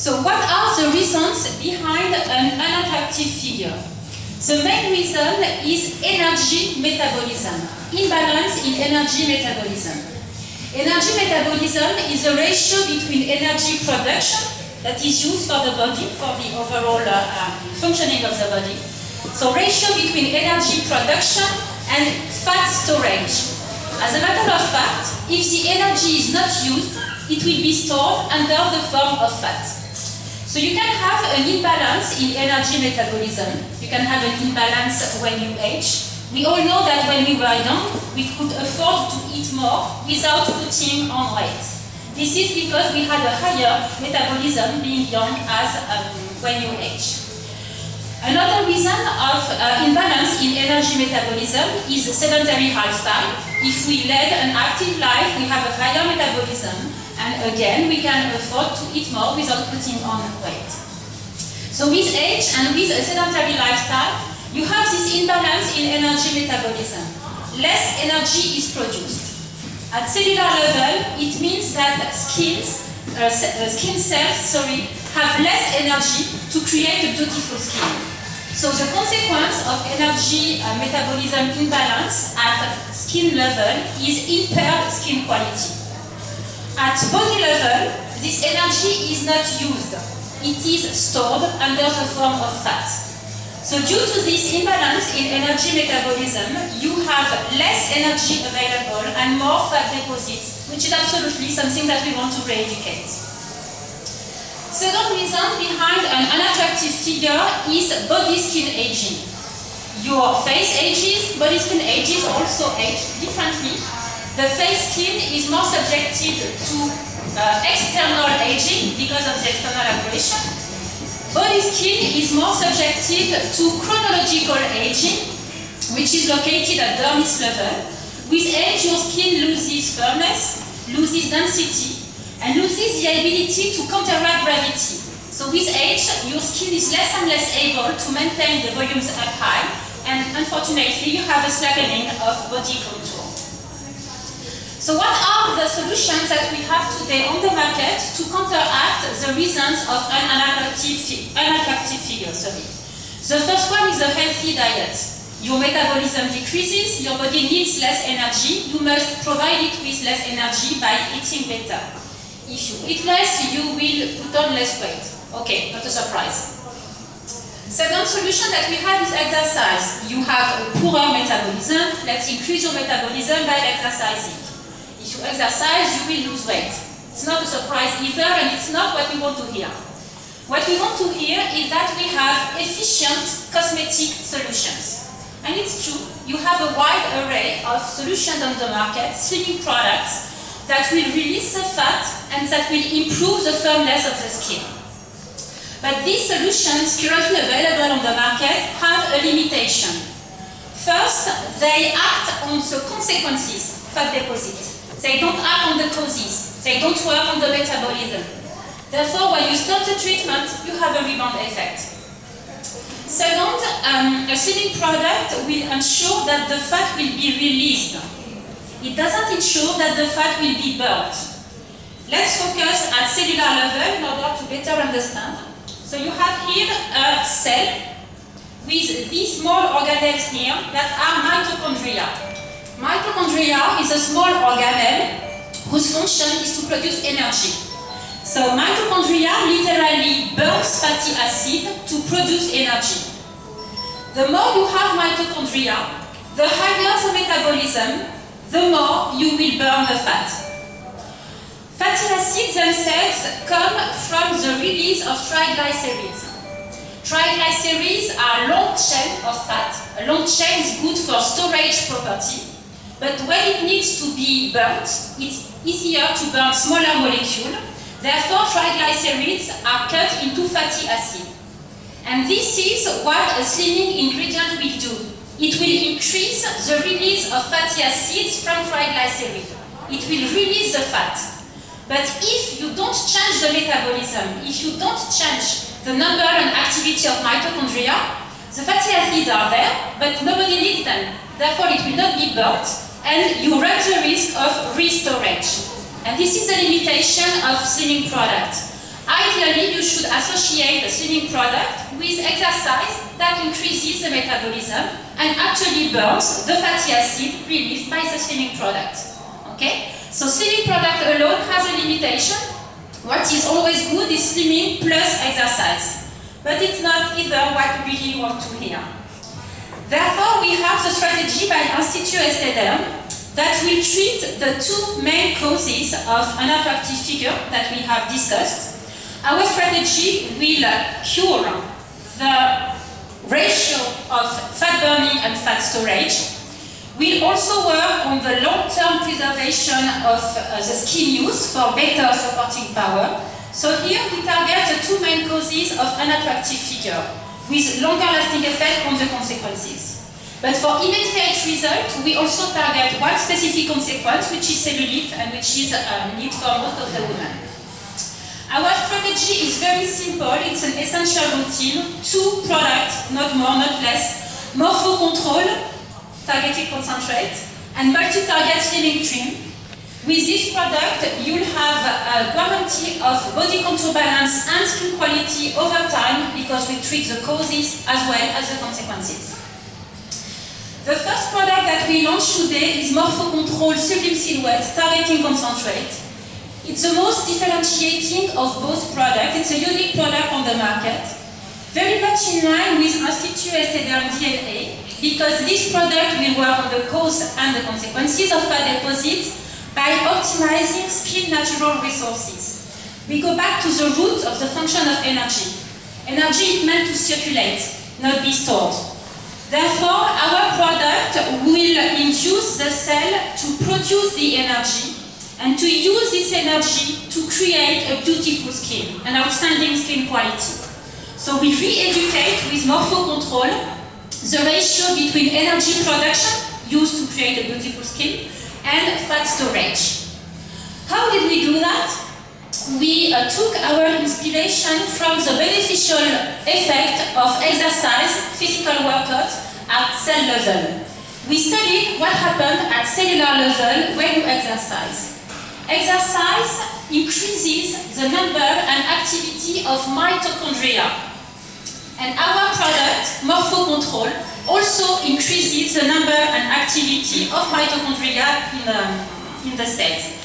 So what are the reasons behind an unattractive figure? The main reason is energy metabolism, imbalance in energy metabolism. Energy metabolism is a ratio between energy production that is used for the body, for the overall functioning of the body. So ratio between energy production and fat storage. As a matter of fact, if the energy is not used, it will be stored under the form of fat. So you can have an imbalance in energy metabolism. You can have an imbalance when you age. We all know that when we were young, we could afford to eat more without putting on weight. This is because we had a higher metabolism being young as when you age. Another reason of imbalance in energy metabolism is sedentary lifestyle. If we lead an active life, we have a higher metabolism, and again, we can afford to eat more without putting on weight. So with age and with a sedentary lifestyle, you have this imbalance in energy metabolism. Less energy is produced. At cellular level, it means that skin cells have less energy to create a beautiful skin. So the consequence of energy metabolism imbalance at skin level is impaired skin quality. At body level, this energy is not used. It is stored under the form of fat. So due to this imbalance in energy metabolism, you have less energy available and more fat deposits, which is absolutely something that we want to re-educate. Second reason behind an unattractive figure is body skin aging. Your face ages, body skin ages also age differently. The face skin is more subjected to external aging because of the external aggression. Body skin is more subjected to chronological aging, which is located at dermis level. With age, your skin loses firmness, loses density, and loses the ability to counteract gravity. So with age, your skin is less and less able to maintain the volumes up high, and unfortunately, you have a slackening of body contour. So what are the solutions that we have today on the market to counteract the reasons of an unattractive figure? The first one is a healthy diet. Your metabolism decreases, your body needs less energy, you must provide it with less energy by eating better. If you eat less, you will put on less weight. Okay, not a surprise. Second solution that we have is exercise. You have a poorer metabolism, let's increase your metabolism by exercising. If you exercise, you will lose weight. It's not a surprise either, and it's not what we want to hear. What we want to hear is that we have efficient cosmetic solutions. And it's true, you have a wide array of solutions on the market, slimming products, that will release the fat and that will improve the firmness of the skin. But these solutions currently available on the market have a limitation. First, they act on the consequences, fat deposit. They don't act on the causes. They don't work on the metabolism. Therefore, when you start the treatment, you have a rebound effect. Second, a slimming product will ensure that the fat will be released. It doesn't ensure that the fat will be burnt. Let's focus at cellular level in order to better understand. So you have here a cell with these small organelles here that are mitochondria. Mitochondria is a small organelle whose function is to produce energy. So mitochondria literally burns fatty acid to produce energy. The more you have mitochondria, the higher the metabolism, the more you will burn the fat. Fatty acids themselves come from the release of triglycerides. Triglycerides are long chain of fat. A long chain is good for storage property. But when it needs to be burnt, it's easier to burn smaller molecules. Therefore, triglycerides are cut into fatty acid. And this is what a slimming ingredient will do. It will increase the release of fatty acids from triglycerides. It will release the fat. But if you don't change the metabolism, if you don't change the number and activity of mitochondria, the fatty acids are there, but nobody needs them. Therefore, it will not be burnt, and you run the risk of re-storage. And this is a limitation of slimming products. ideally, you should associate the slimming product with exercise that increases the metabolism and actually burns the fatty acid released by the slimming product. Okay? So slimming product alone has a limitation. What is always good is slimming plus exercise. But it's not either what we really want to hear. Therefore, we have the strategy by Institut Estée that will treat the two main causes of unattractive figure that we have discussed. Our strategy will cure the ratio of fat burning and fat storage. We'll also work on the long-term preservation of the skin use for better supporting power. So here we target the two main causes of unattractive figure with longer lasting effect on the consequences. But for immediate result, we also target one specific consequence, which is cellulite and which is need for most of the women. Our strategy is very simple. It's an essential routine. 2 products, not more, not less. Morpho control, targeted concentrate, and multi-target slimming cream. With this product, you'll have a guarantee of body contour balance and skin quality over time because we treat the causes as well as the consequences. The first product that we launched today is Morpho Control Sublime Silhouette Targeting Concentrate. It's the most differentiating of both products. It's a unique product on the market. Very much in line with Institut Estée DNA because this product will work on the cause and the consequences of fat deposits by optimizing skin natural resources. We go back to the root of the function of energy. Energy is meant to circulate, not be stored. Therefore, our product will induce the cell to produce the energy and to use this energy to create a beautiful skin, an outstanding skin quality. So we re-educate with Morpho Control the ratio between energy production used to create a beautiful skin and fat storage. How did we do that? We took our inspiration from the beneficial effect of exercise, physical workout at cell level. We studied what happened at cellular level when you exercise. Exercise increases the number and activity of mitochondria. And our product, Morpho Control, also increases the number and activity of mitochondria in the cells.